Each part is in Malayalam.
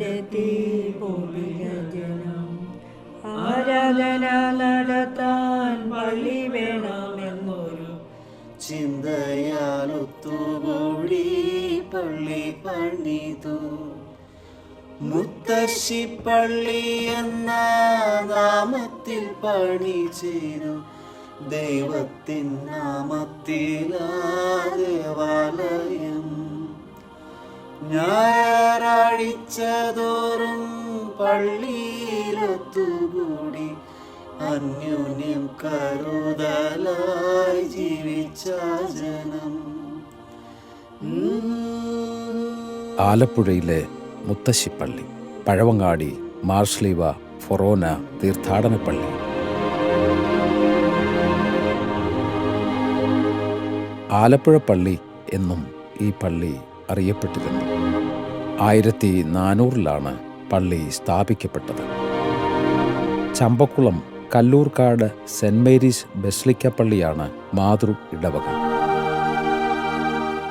നിരത്തി ജനം. ആരാധന നടത്താൻ പള്ളി വേണമെന്നൊരു ചിന്തയാലൊത്തുകൂടി പള്ളി പണിതു. മുത്തശ്ശിപ്പള്ളി എന്ന നാമത്തിൽ പണി ചെയ്തു. ദൈവത്തിൻ നാമത്തിലാ ദേവാലയം. ഞായറാഴ്ച തോറും പള്ളിയിലൊത്തുകൂടി അന്യോന്യം കരുതലായി ജീവിച്ച ജനം. ആലപ്പുഴയിലെ മുത്തശ്ശിപ്പള്ളി, പഴവങ്ങാടി മാർഷ്ലീവ ഫൊറോന തീർത്ഥാടന പള്ളി. ആലപ്പുഴ പള്ളി എന്നും ഈ പള്ളി അറിയപ്പെട്ടിരുന്നു. 1400 പള്ളി സ്ഥാപിക്കപ്പെട്ടത്. Champakkulam Kallurkad saint Mary's basilica പള്ളിയാണ് മാതൃ ഇടവക.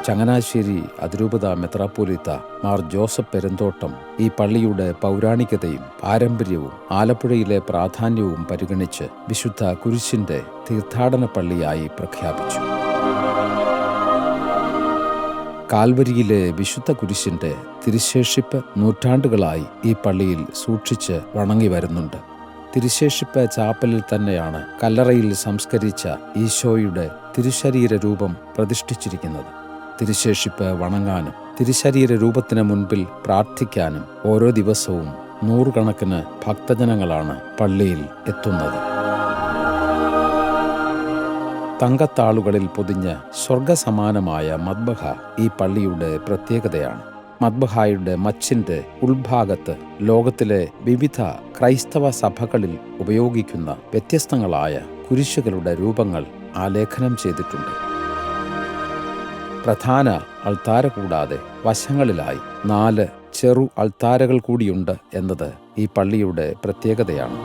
ചങ്ങനാശ്ശേരി അതിരൂപത മെത്രാപ്പോലീത്ത മാർ ജോസഫ് പെരുന്തോട്ടം ഈ പള്ളിയുടെ പൗരാണികതയും പാരമ്പര്യവും ആലപ്പുഴയിലെ പ്രാധാന്യവും പരിഗണിച്ച് വിശുദ്ധ കുരിശിന്റെ തീർത്ഥാടന പള്ളിയായി പ്രഖ്യാപിച്ചു. കാൽവരിയിലെ വിശുദ്ധ കുരിശിന്റെ തിരുശേഷിപ്പ് നൂറ്റാണ്ടുകളായി ഈ പള്ളിയിൽ സൂക്ഷിച്ച് വണങ്ങി വരുന്നുണ്ട്. തിരുശേഷിപ്പ് ചാപ്പലിൽ തന്നെയാണ് കല്ലറയിൽ സംസ്കരിച്ച ഈശോയുടെ തിരുശരീര രൂപം പ്രതിഷ്ഠിച്ചിരിക്കുന്നത്. തിരുശേഷിപ്പ് വണങ്ങാനും തിരുശരീര രൂപത്തിന് മുൻപിൽ പ്രാർത്ഥിക്കാനും ഓരോ ദിവസവും നൂറുകണക്കിന് ഭക്തജനങ്ങളാണ് പള്ളിയിൽ എത്തുന്നത്. തങ്കത്താളുകളിൽ പൊതിഞ്ഞ സ്വർഗസമാനമായ മദ്ബഹ ഈ പള്ളിയുടെ പ്രത്യേകതയാണ്. മദ്ബഹായുടെ മച്ചിന്റെ ഉൾഭാഗത്ത് ലോകത്തിലെ വിവിധ ക്രൈസ്തവ സഭകളിൽ ഉപയോഗിക്കുന്ന വ്യത്യസ്തങ്ങളായ കുരിശുകളുടെ രൂപങ്ങൾ ആലേഖനം ചെയ്തിട്ടുണ്ട്. പ്രധാന അൾത്താര കൂടാതെ വശങ്ങളിലായി 4 ചെറു അൾത്താരകൾ കൂടിയുണ്ട് എന്നത് ഈ പള്ളിയുടെ പ്രത്യേകതയാണ്.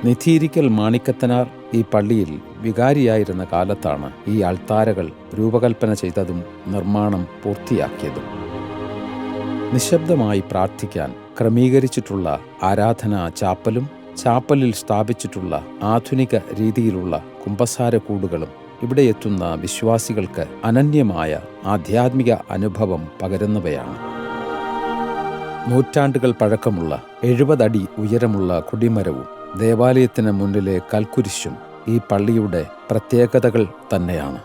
നിധീരിക്കൽ മാണിക്കത്തനാർ ഈ പള്ളിയിൽ വികാരിയായിരുന്ന കാലത്താണ് ഈ അൾത്താരകൾ രൂപകൽപ്പന ചെയ്തതും നിർമ്മാണം പൂർത്തിയാക്കിയതും. നിശബ്ദമായി പ്രാർത്ഥിക്കാൻ ക്രമീകരിച്ചിട്ടുള്ള ആരാധനാ ചാപ്പലും ചാപ്പലിൽ സ്ഥാപിച്ചിട്ടുള്ള ആധുനിക രീതിയിലുള്ള കുമ്പസാരക്കൂടുകളും ഇവിടെ എത്തുന്ന വിശ്വാസികൾക്ക് അനന്യമായ ആധ്യാത്മിക അനുഭവം പകരുന്നവയാണ്. നൂറ്റാണ്ടുകൾ പഴക്കമുള്ള 70 അടി ഉയരമുള്ള കൊടിമരവും ദേവാലയത്തിന് മുന്നിലെ കൽക്കുരിശും ഈ പള്ളിയുടെ പ്രത്യേകതകൾ തന്നെയാണ്.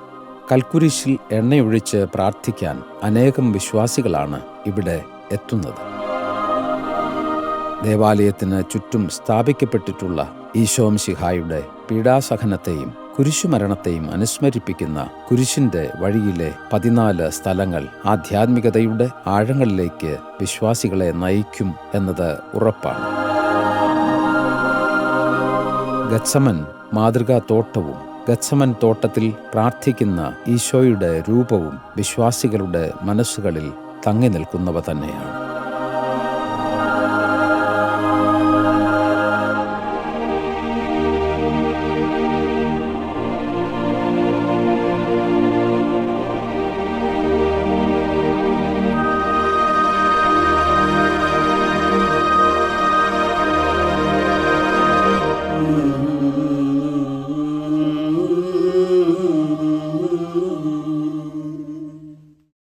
കൽക്കുരിശിൽ എണ്ണയൊഴിച്ച് പ്രാർത്ഥിക്കാൻ അനേകം വിശ്വാസികളാണ് ഇവിടെ എത്തുന്നത്. ദേവാലയത്തിന് ചുറ്റും സ്ഥാപിക്കപ്പെട്ടിട്ടുള്ള ഈശോമിശിഹായുടെ പീഡാസഹനത്തെയും കുരിശുമരണത്തെയും അനുസ്മരിപ്പിക്കുന്ന കുരിശിന്റെ വഴിയിലെ 14 സ്ഥലങ്ങൾ ആധ്യാത്മികതയുടെ ആഴങ്ങളിലേക്ക് വിശ്വാസികളെ നയിക്കും എന്നത് ഉറപ്പാണ്. ഗത്സമൻ മാതൃകാ തോട്ടവും ഗത്സമൻ തോട്ടത്തിൽ പ്രാർത്ഥിക്കുന്ന ഈശോയുടെ രൂപവും വിശ്വാസികളുടെ മനസ്സുകളിൽ തങ്ങി നിൽക്കുന്നവ തന്നെയാണ്.